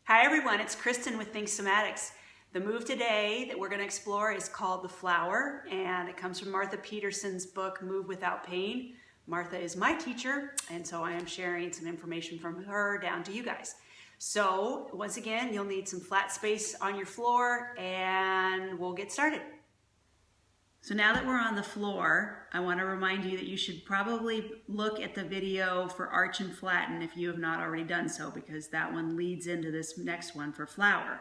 Hi everyone, it's Kristen with Somatics. The move today that we're going to explore is called the flower, and it comes from Martha Peterson's book, Move Without Pain. Martha is my teacher, and so I am sharing some information from her down to you guys. So once again, you'll need some flat space on your floor, and we'll get started. So now that we're on the floor, I want to remind you that you should probably look at the video for arch and flatten if you have not already done so, because that one leads into this next one for flower.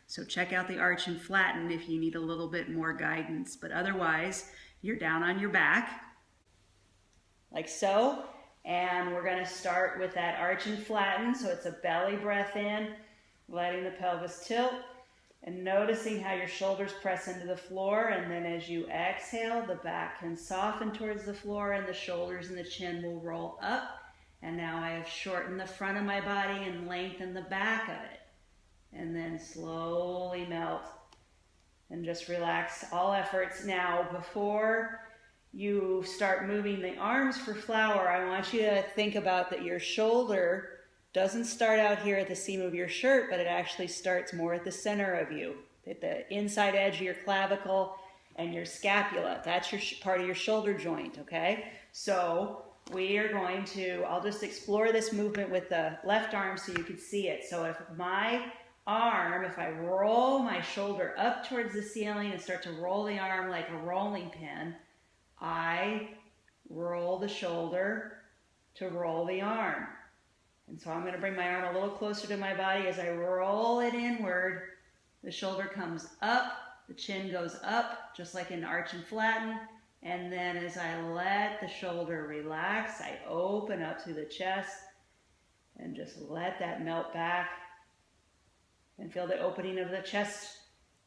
So check out the arch and flatten if you need a little bit more guidance, but otherwise you're down on your back like so, and we're going to start with that arch and flatten. So it's a belly breath in, letting the pelvis tilt, and noticing how your shoulders press into the floor, and then as you exhale, the back can soften towards the floor and the shoulders and the chin will roll up. And now I have shortened the front of my body and lengthened the back of it. And then slowly melt and just relax all efforts. Now, before you start moving the arms for flower, I want you to think about that your shoulder doesn't start out here at the seam of your shirt, but it actually starts more at the center of you, at the inside edge of your clavicle and your scapula. That's your part of your shoulder joint, okay? So we are going to, I'll just explore this movement with the left arm so you can see it. So if my arm, if I roll my shoulder up towards the ceiling and start to roll the arm like a rolling pin, I roll the shoulder to roll the arm. And so I'm going to bring my arm a little closer to my body. As I roll it inward, the shoulder comes up, the chin goes up, just like in arch and flatten. And then as I let the shoulder relax, I open up through the chest and just let that melt back. And feel the opening of the chest,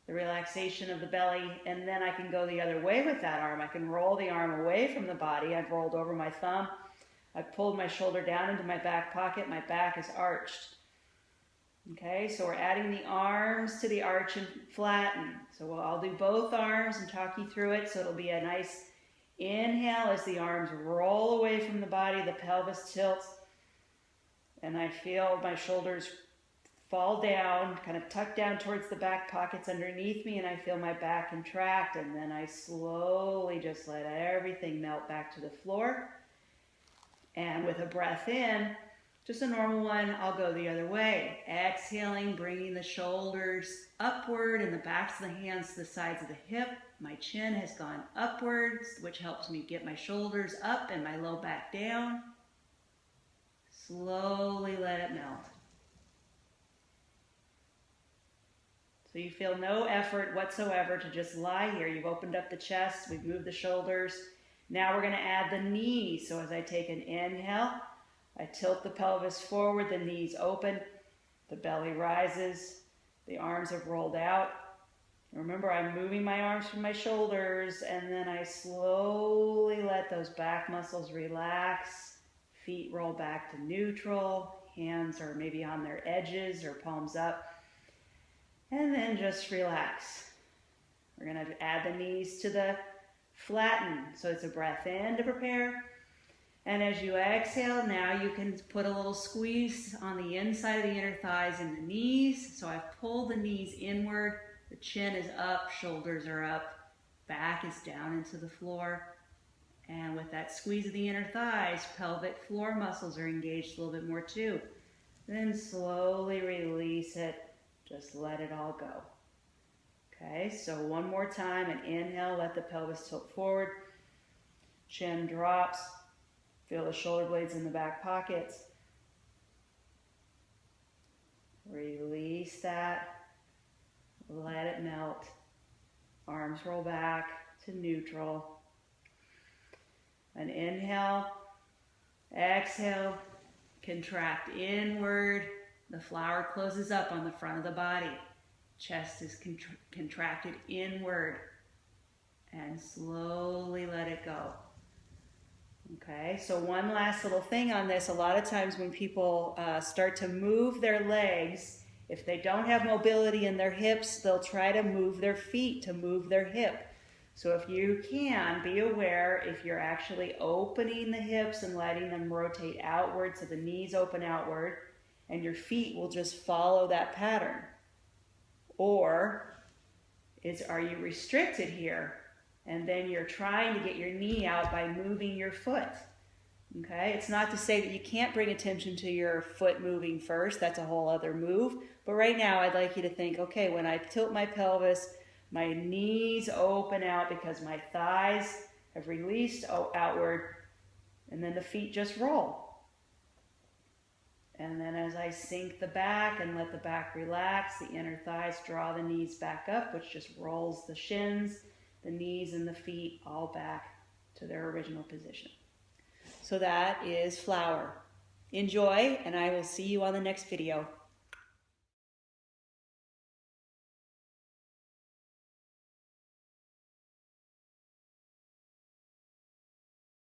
the relaxation of the belly. And then I can go the other way with that arm. I can roll the arm away from the body. I've rolled over my thumb. I've pulled my shoulder down into my back pocket. My back is arched. Okay, so we're adding the arms to the arch and flatten. So I'll do both arms and talk you through it. So it'll be a nice inhale as the arms roll away from the body, the pelvis tilts, and I feel my shoulders fall down, kind of tuck down towards the back pockets underneath me, and I feel my back contract, and then I slowly just let everything melt back to the floor. And with a breath in, just a normal one, I'll go the other way. Exhaling, bringing the shoulders upward and the backs of the hands to the sides of the hip. My chin has gone upwards, which helps me get my shoulders up and my low back down. Slowly let it melt. So you feel no effort whatsoever to just lie here. You've opened up the chest, we've moved the shoulders. Now we're going to add the knees. So as I take an inhale, I tilt the pelvis forward, the knees open, the belly rises, the arms have rolled out. Remember, I'm moving my arms from my shoulders, and then I slowly let those back muscles relax. Feet roll back to neutral, hands are maybe on their edges or palms up. And then just relax. We're going to add the knees to the flatten. So it's a breath in to prepare. And as you exhale, now you can put a little squeeze on the inside of the inner thighs and the knees. So I've pulled the knees inward. The chin is up, shoulders are up, back is down into the floor. And with that squeeze of the inner thighs, pelvic floor muscles are engaged a little bit more too. Then slowly release it. Just let it all go. Okay, so one more time, and inhale, let the pelvis tilt forward. Chin drops. Feel the shoulder blades in the back pockets. Release that. Let it melt. Arms roll back to neutral. An inhale. Exhale. Contract inward. The flower closes up on the front of the body. Chest is contracted inward. And slowly let it go. Okay, so one last little thing on this. A lot of times when people start to move their legs, if they don't have mobility in their hips, they'll try to move their feet to move their hip. So if you can, be aware if you're actually opening the hips and letting them rotate outward so the knees open outward, and your feet will just follow that pattern? Or are you restricted here, and then you're trying to get your knee out by moving your foot? Okay, it's not to say that you can't bring attention to your foot moving first. That's a whole other move. But right now, I'd like you to think, okay, when I tilt my pelvis, my knees open out because my thighs have released outward, and then the feet just roll. And then as I sink the back and let the back relax, the inner thighs draw the knees back up, which just rolls the shins, the knees and the feet all back to their original position. So that is flower. Enjoy, and I will see you on the next video.